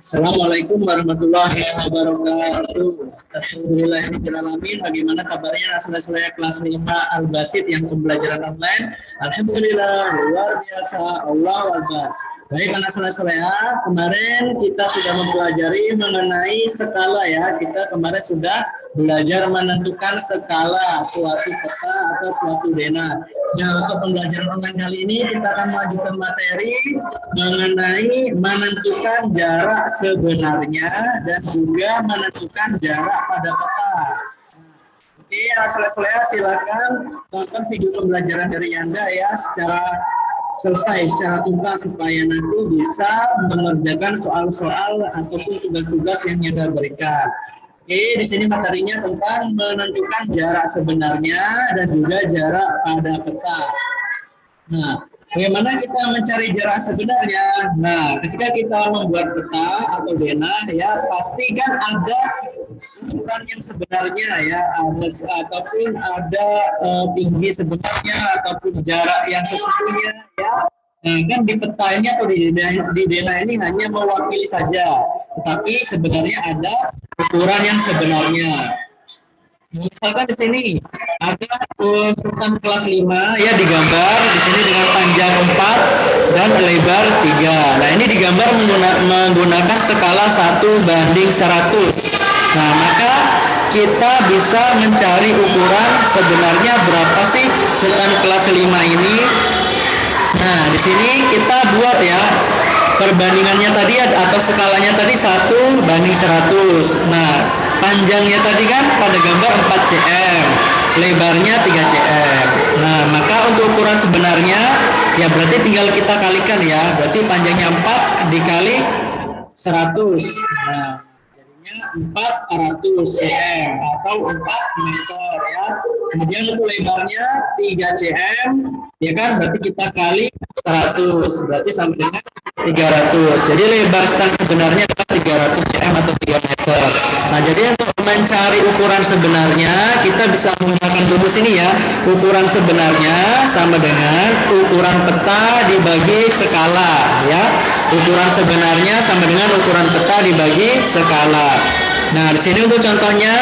Assalamualaikum warahmatullahi wabarakatuh. Alhamdulillahirrahmanirrahim. Bagaimana kabarnya anak-anak kelas 5 Al-Basit yang pembelajaran online? Alhamdulillah, luar biasa. Allahu Akbar. Baik anak-anak saya, kemarin kita sudah mempelajari mengenai skala ya. Kita kemarin sudah belajar menentukan skala suatu peta atau suatu dena. Nah, untuk pembelajaran online kali ini kita akan melanjutkan materi mengenai menentukan jarak sebenarnya dan juga menentukan jarak pada peta. Oke, anak-anak silakan tonton video pembelajaran dari Anda ya secara selesai secara tuntas supaya nanti bisa mengerjakan soal-soal ataupun tugas-tugas yang Anda berikan. Oke, di sini materinya tentang menentukan jarak sebenarnya dan juga jarak pada peta. Nah, bagaimana kita mencari jarak sebenarnya? Nah, ketika kita membuat peta atau dena ya, pasti kan ada ukuran yang sebenarnya ya, ataupun ada tinggi sebenarnya ataupun jarak yang sesungguhnya ya. Nah, kan di peta ini atau di dena ini hanya mewakili saja, tetapi sebenarnya ada ukuran yang sebenarnya. Misalkan di sini ada sultan kelas 5 ya digambar di sini dengan panjang 4 dan lebar 3. Nah, ini digambar menggunakan skala 1:100. Nah, maka kita bisa mencari ukuran sebenarnya berapa sih sultan kelas 5 ini. Nah, di sini kita buat ya perbandingannya tadi atau skalanya tadi 1:100. Nah, panjangnya tadi kan pada gambar 4 cm, lebarnya 3 cm. Nah, maka untuk ukuran sebenarnya ya berarti tinggal kita kalikan ya. Berarti panjangnya 4 dikali 100. Nah, jadinya 400 cm atau 4 meter ya. Kemudian untuk lebarnya 3 cm ya kan, berarti kita kali 100 berarti sama dengan 300. Jadi lebar stand sebenarnya adalah 300 cm atau 3 meter. Nah, jadi untuk mencari ukuran sebenarnya kita bisa menggunakan rumus ini ya. Ukuran sebenarnya sama dengan ukuran peta dibagi skala ya. Ukuran sebenarnya sama dengan ukuran peta dibagi skala. Nah, di sini untuk contohnya,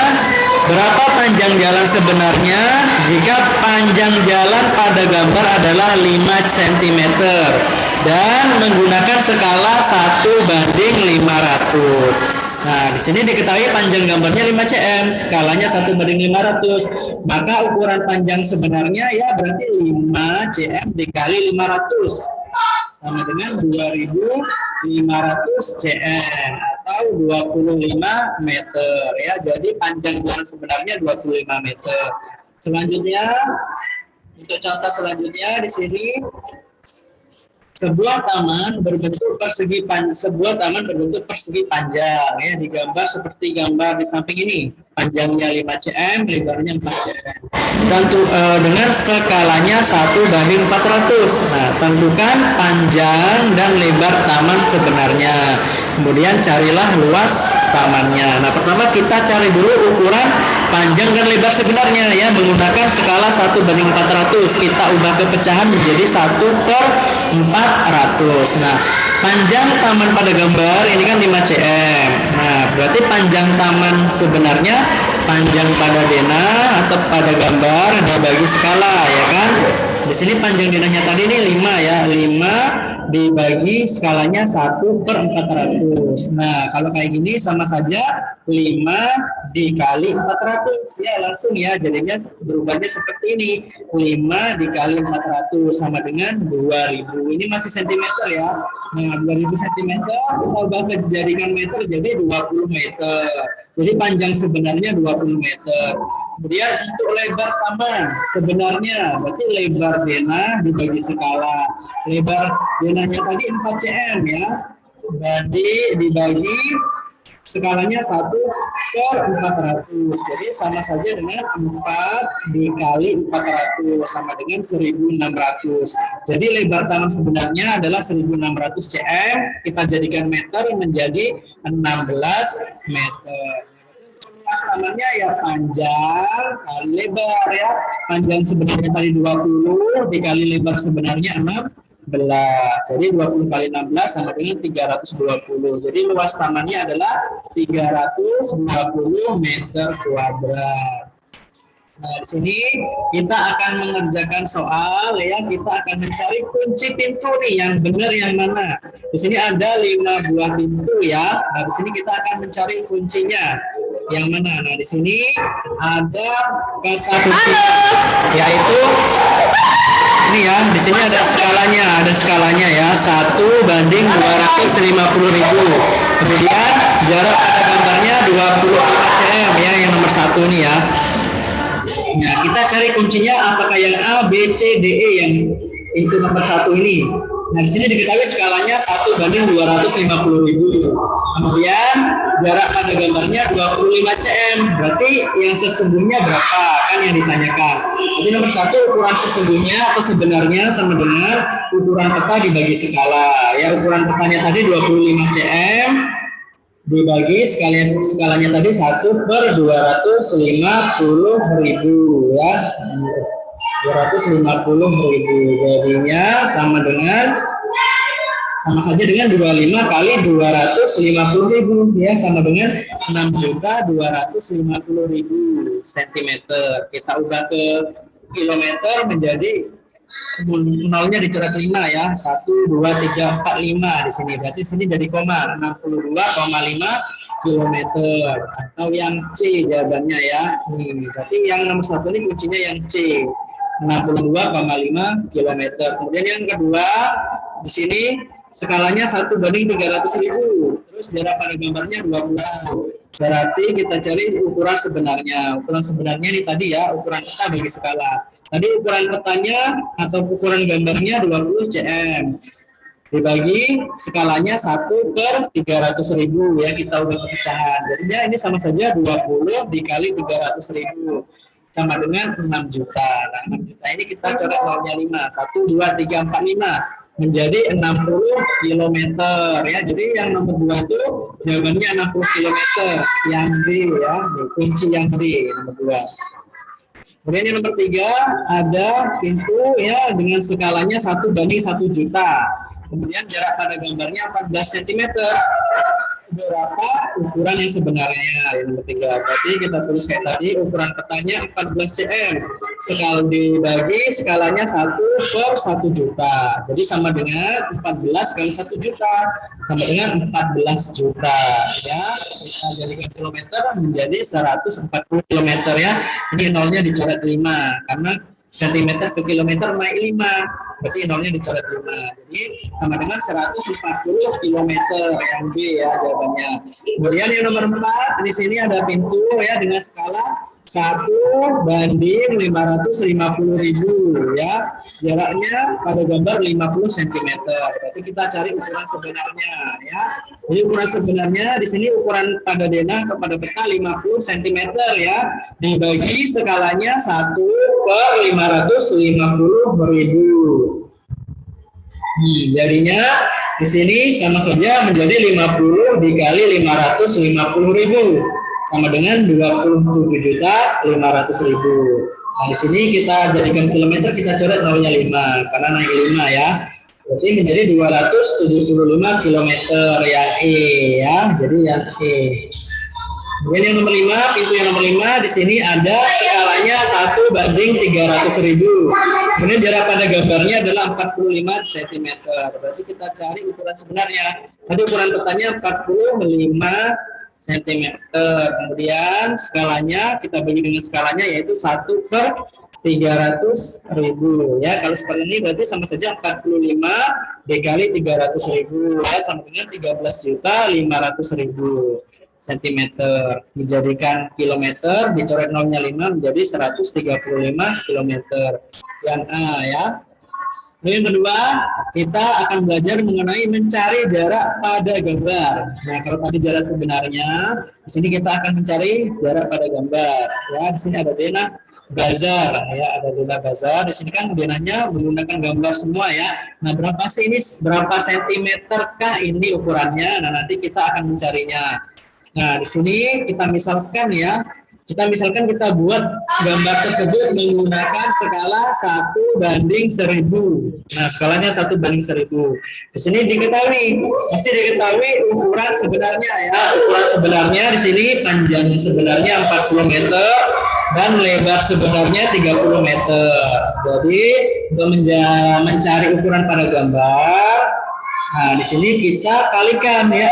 berapa panjang jalan sebenarnya jika panjang jalan pada gambar adalah 5 cm dan menggunakan skala 1:500. Nah, di sini diketahui panjang gambarnya 5 cm, skalanya 1:500. Maka ukuran panjang sebenarnya ya berarti 5 cm dikali 500 sama dengan 2.500 cm atau 25 meter ya. Jadi panjang jalan sebenarnya 25 meter. Selanjutnya, untuk contoh selanjutnya di sini sebuah taman berbentuk persegi panjang ya, digambar seperti gambar di samping ini. Panjangnya 5 cm, lebarnya 4 cm. Dan dengan skalanya 1:400. Nah, tentukan panjang dan lebar taman sebenarnya. Kemudian carilah luas tamannya. Nah, pertama kita cari dulu ukuran panjang dan lebar sebenarnya ya, menggunakan skala 1:400. Kita ubah ke pecahan menjadi 1/400. Nah, panjang taman pada gambar ini kan 5 cm. Nah, berarti panjang taman sebenarnya panjang pada dena atau pada gambar dibagi skala ya kan. Di sini panjang denahnya tadi ini 5 ya. 5 dibagi skalanya 1/400. Nah, kalau kayak gini sama saja 5 dikali 400 ya, langsung ya, jadinya berubahnya seperti ini. 5 dikali 400 sama dengan 2000. Ini masih sentimeter ya. Nah, 2000 cm kita ubah ke jadikan meter jadi 20 meter. Jadi panjang sebenarnya 20 meter. Kemudian untuk lebar taman sebenarnya berarti lebar denah dibagi skala. Lebar denahnya tadi 4 cm ya. Jadi dibagi skalanya 1/400. Jadi sama saja dengan 4 dikali 400 sama dengan 1600. Jadi lebar taman sebenarnya adalah 1600 cm. Kita jadikan meter menjadi 16 meter. Tamannya ya panjang kali lebar ya. Panjang sebenarnya tadi 20 dikali lebar sebenarnya 16 Jadi 20 kali 16 sama dengan 320. Jadi luas tamannya adalah 320 meter kuadrat. Nah, di sini kita akan mengerjakan soal ya, kita akan mencari kunci pintu nih yang benar yang mana. Di sini ada 5 buah pintu ya. Nah, di sini kita akan mencari kuncinya yang mana. Nah, di sini ada kata kunci yaitu ini ya, di sini ada skalanya ya, 1:250.000. Kemudian jarak pada gambarnya 25 cm ya, yang nomor 1 nih ya. Nah, kita cari kuncinya apakah yang A, B, C, D, E yang itu nomor 1 ini. Nah, di sini diketahui skalanya 1:250.000. Kemudian jarak pada gambarnya 25 cm. Berarti yang sesungguhnya berapa? Kan yang ditanyakan. Jadi nomor 1 ukuran sesungguhnya atau sebenarnya sama dengan ukuran peta dibagi skala. Ya, ukuran petanya tadi 25 cm dibagi skalanya tadi 1/250.000 ya. 250.000 jadinya sama saja dengan 25 kali 250.000 ya, sama dengan 6.250.000 cm. Kita ubah ke kilometer menjadi nolnya dicoret 5 ya, 1, 2, 3, 4, 5 di sini. Berarti sini jadi koma, 62,5 kilometer atau yang C jawabannya ya. Berarti yang nomor 1 ini kuncinya yang C, 62,5 kilometer. Kemudian yang kedua di sini skalanya 1:300.000. Terus jarak pada gambarnya 20. Berarti kita cari ukuran sebenarnya. Ukuran sebenarnya ini tadi ya, ukuran peta bagi skala. Tadi ukuran petanya atau ukuran gambarnya 20 cm. Dibagi skalanya 1/300.000 ya, kita udah pecahan. Jadinya ini sama saja 20 dikali 300.000 sama dengan 6 juta. Nah, 6 juta ini kita coret nolnya 5. 1, 2, 3, 4, 5 menjadi 60 km ya. Jadi yang nomor 2 itu jawabannya 60 km. Yang D ya, kunci yang D nomor 2. Kemudian yang nomor 3 ada pintu ya dengan skalanya 1:1 juta. Kemudian jarak pada gambarnya 14 cm. Berapa ukuran yang sebenarnya yang nomor 3. Berarti kita tulis kayak tadi, ukuran petanya 14 cm. Sekali dibagi skalanya 1/1 juta. Jadi sama dengan 14 kali 1 juta sama dengan 14 juta ya. Kita jadikan kilometer menjadi 140 km ya. Ini nolnya dicoret 5 karena sentimeter ke kilometer naik 5. Berarti nolnya dicoret 5. Jadi sama dengan 140 km yang B ya jawabannya. Kemudian yang nomor 4 di sini ada pintu ya dengan skala 1:550.000 ya. Jaraknya pada gambar 50 cm. Berarti kita cari ukuran sebenarnya ya. Jadi ukuran sebenarnya di sini ukuran pada denah kepada peta 50 cm ya. Dibagi skalanya 1/550.000. Jadinya di sini sama saja menjadi 50 dikali 550.000 sama dengan 27.500.000. Nah, di sini kita jadikan kilometer, kita coret nolnya 5 karena naik 5 ya. Berarti menjadi 275 km yang E ya. Jadi yang E. Kemudian yang nomor 5, pintu yang nomor 5 di sini ada skalanya 1:300.000. Kemudian jarak pada gambarnya adalah 45 cm. Berarti kita cari ukuran sebenarnya. Tadi ukuran petanya 45 cm. Kemudian skalanya kita bagi dengan skalanya yaitu 1/300.000 ya. Kalau seperti ini berarti sama saja 45 dikali 300.000 ya, sama dengan 13.500.000 cm. Dijadikan kilometer, dicoret nolnya 5 menjadi 135 km yang A ya. Yang kedua, kita akan belajar mengenai mencari jarak pada gambar. Nah, kalau tadi jarak sebenarnya, di sini kita akan mencari jarak pada gambar. Ya, di sini ada denah bazar, ya, ada denah bazar. Di sini kan denahnya menggunakan gambar semua ya. Nah, berapa sih ini? Berapa sentimeterkah ini ukurannya? Nah, nanti kita akan mencarinya. Nah, di sini kita misalkan ya, Kita misalkan kita buat gambar tersebut menggunakan skala 1:1000. Nah, skalanya 1:1000. Di sini masih diketahui ukuran sebenarnya ya. Ukuran sebenarnya di sini panjang sebenarnya 40 meter dan lebar sebenarnya 30 meter. Jadi untuk mencari ukuran pada gambar, nah di sini kita kalikan ya,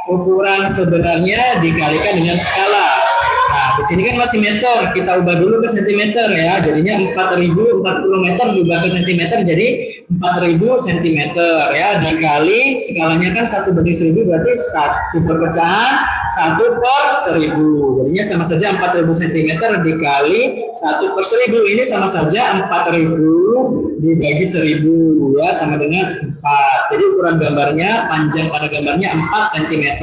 ukuran sebenarnya dikalikan dengan skala. Nah, di sini kan masih meter, kita ubah dulu ke sentimeter ya. Jadinya 4040 meter diubah ke sentimeter jadi 4000 sentimeter ya. Dikali skalanya kan 1:1000 berarti 1 perpecahan 1/1000. Jadinya sama saja 4000 sentimeter dikali 1/1000. Ini sama saja 4000 dibagi 1000 ya, sama dengan 4. Jadi ukuran gambarnya, panjang pada gambarnya 4 cm.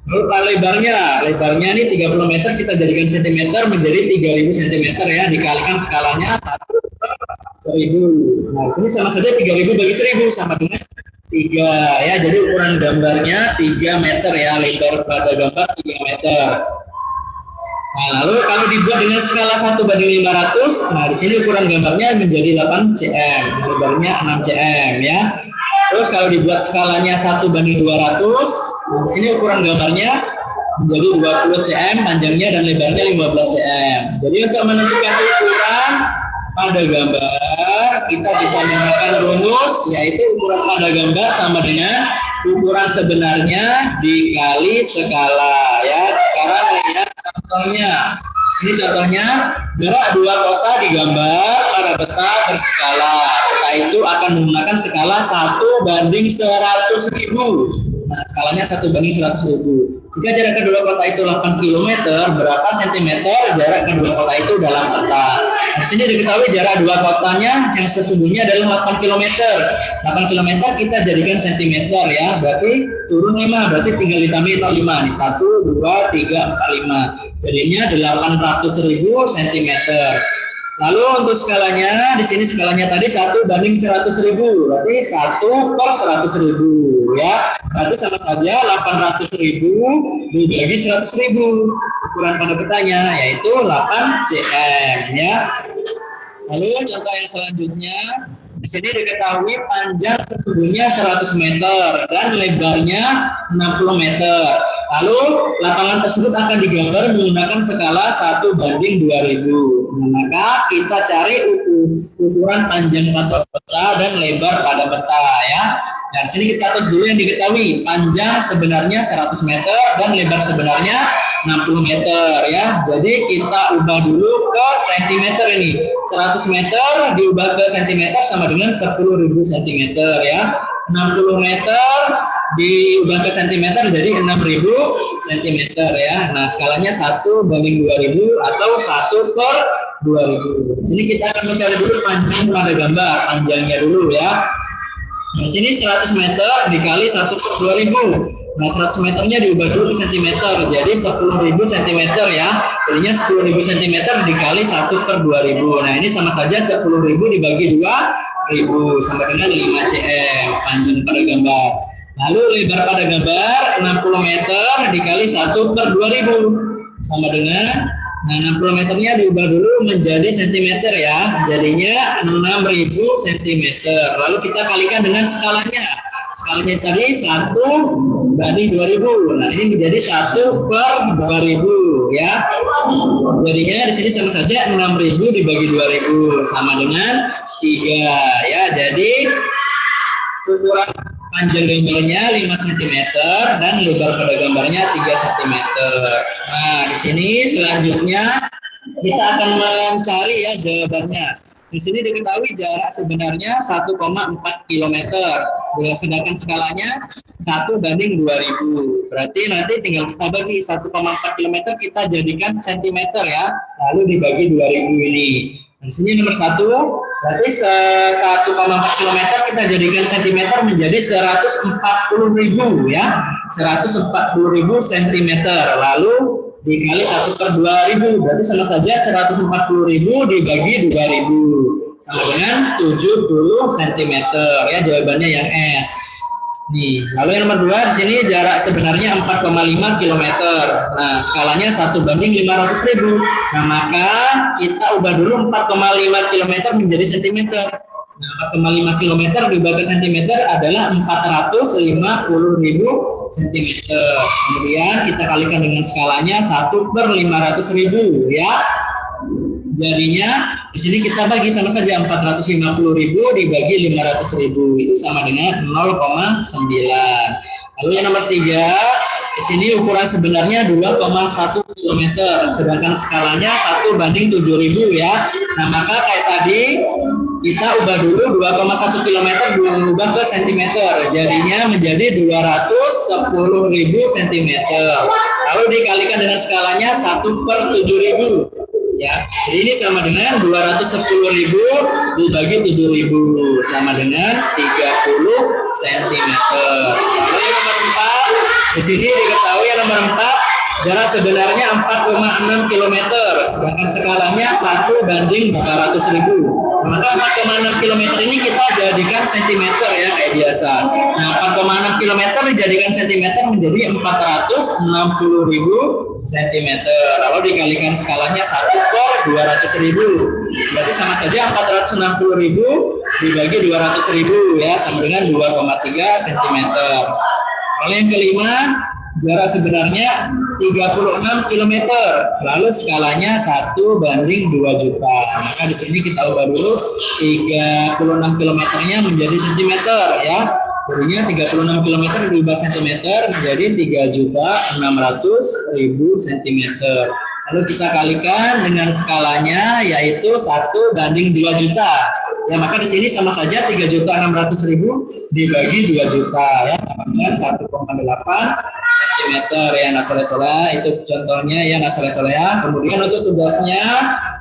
Lalu lebarnya ini 30 meter, kita jadikan sentimeter menjadi 3000 cm ya, dikalikan skalanya 1/1000. Nah, sini sama saja 3000 bagi 1000 sama dengan 3 ya. Jadi ukuran gambarnya 3 meter ya, lebar pada gambar 3 meter. Nah, lalu kalau dibuat dengan skala 1:500, nah di sini ukuran gambarnya menjadi 8 cm, lebarnya 6 cm ya. Terus kalau dibuat skalanya 1:200, nah di sini ukuran gambarnya menjadi 20 cm, panjangnya dan lebarnya 15 cm. Jadi untuk menentukan ukuran pada gambar, kita bisa menggunakan rumus, yaitu ukuran pada gambar sama dengan ukuran sebenarnya dikali skala ya. Sekarang lihat contohnya. Ini contohnya, jarak dua kota digambar pada peta berskala. Peta itu akan menggunakan skala 1:100.000. Nah, skalanya 1:100.000. Jika jarak kedua kota itu 8 km, berapa sentimeter jarak kedua kota itu dalam peta? Di sini diketahui jarak dua kotanya yang sesungguhnya adalah 8 km. 8 km kita jadikan sentimeter ya, berarti turun 5, berarti tinggal ditambahin 5 nih. 1, 2, 3, 4, 5. Jadinya 800.000 cm. Lalu untuk skalanya, di sini skalanya tadi 1:100.000, berarti 1/100.000 ya. Berarti sama saja 800.000 dibagi 100.000. Ukuran pada petanya yaitu 8 cm ya. Lalu contoh yang selanjutnya, di sini diketahui panjang sesungguhnya 100 meter dan lebarnya 60 meter. Lalu lapangan tersebut akan digambar menggunakan skala 1:2000. Maka kita cari ukuran panjang pada peta dan lebar pada peta ya. Nah, di sini kita tulis dulu yang diketahui. Panjang sebenarnya 100 meter dan lebar sebenarnya 60 meter ya. Jadi kita ubah dulu ke sentimeter ini. 100 meter diubah ke sentimeter sama dengan 10.000 cm ya. 60 meter diubah ke sentimeter jadi 6.000 cm ya. Nah, skalanya 1:2000 atau 1/2000. Di sini kita akan mencari dulu panjang pada gambar, panjangnya dulu ya. Di sini 100 meter dikali 1/2000. Nah, 100 meternya diubah dulu ke sentimeter, jadi 10.000 cm ya. Jadinya 10.000 cm dikali 1/2000. Nah, ini sama saja 10.000 dibagi 2.000 sama dengan 5 cm panjang pada gambar. Lalu lebar pada gambar 60 meter dikali 1/2000 sama dengan, nah 60 meternya diubah dulu menjadi sentimeter ya. Jadinya 6.000 cm. Lalu kita kalikan dengan skalanya. Skalanya tadi 1:2000. Nah, ini menjadi 1/2000 ya. Jadinya di sini sama saja 6.000 dibagi 2.000 sama dengan 3 ya. Jadi ukuran panjang gambarnya 5 cm dan lebar pada gambarnya 3 cm. Nah, di sini selanjutnya kita akan mencari ya jawabannya. Di sini diketahui jarak sebenarnya 1,4 km. Sedangkan skalanya 1:2000. Berarti nanti tinggal kita bagi 1,4 km kita jadikan centimeter ya. Lalu dibagi 2000 ini. Di sini nomor 1, berarti 1,4 km kita jadikan sentimeter menjadi 140.000 ya. 140.000 cm. Lalu dikali 1/2000, berarti sama saja 140.000 dibagi 2.000 sama dengan 70 cm ya, jawabannya yang S. Nih, lalu yang nomor 2 di sini jarak sebenarnya 4,5 km. Nah, skalanya 1:500.000. Nah, maka kita ubah dulu 4,5 km menjadi sentimeter. Nah, 4,5 km dibagi sentimeter adalah 450.000 sentimeter. Kemudian kita kalikan dengan skalanya 1/500.000 ya. Jadinya di sini kita bagi sama saja 450.000 dibagi 500.000 itu sama dengan 0,9. Lalu yang nomor 3 di sini ukuran sebenarnya 2,1 km, sedangkan skalanya 1/7.000 ya. Nah maka kayak tadi kita ubah dulu 2,1 km diubah ke cm, jadinya menjadi 210.000 cm. Lalu dikalikan dengan skalanya 1/7.000. Ya, jadi ini sama dengan 210.000 dibagi 7.000 sama dengan 30 cm. Lalu yang nomor 4 di sini diketahui yang nomor 4 jarak sebenarnya 4,6 km, sedangkan skalanya 1/200.000. Maka 4,6 km ini kita jadikan cm ya kayak biasa. Nah 4,6 km dijadikan cm menjadi 460.000 cm. Lalu dikalikan skalanya 1/200.000. Berarti sama saja 460.000 dibagi 200.000 ya sama dengan 2,3 cm. Lalu yang kelima jarak sebenarnya 36 km, lalu skalanya 1/2 juta. Maka di sini kita ubah dulu 36 km-nya menjadi sentimeter ya. Jadinya 36 km diubah sentimeter menjadi 3.600.000 cm. Lalu kita kalikan dengan skalanya yaitu 1/2 juta. Ya maka di sini sama saja 3.600.000 dibagi 2 juta ya sama dengan 1,8 cm ya nasole-sole. Itu contohnya ya nasole-sole ya. Kemudian untuk tugasnya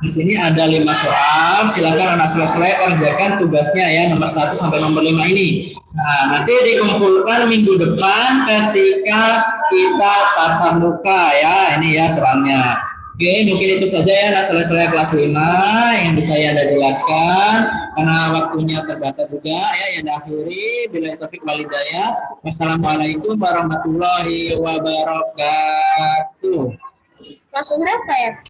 di sini ada 5 soal. Silakan anak nasole-sole kerjakan tugasnya ya nomor 1 sampai nomor 5 ini. Nah, nanti dikumpulkan minggu depan ketika kita tatap muka ya. Ini ya soalnya. Oke, mungkin itu saja ya nasole-sole kelas 5 yang bisa saya jelaskan karena waktunya terbatas juga ya. Yang akhiri billahi taufik wal hidayah. Wassalamualaikum warahmatullahi wabarakatuh. Kelas berapa ya?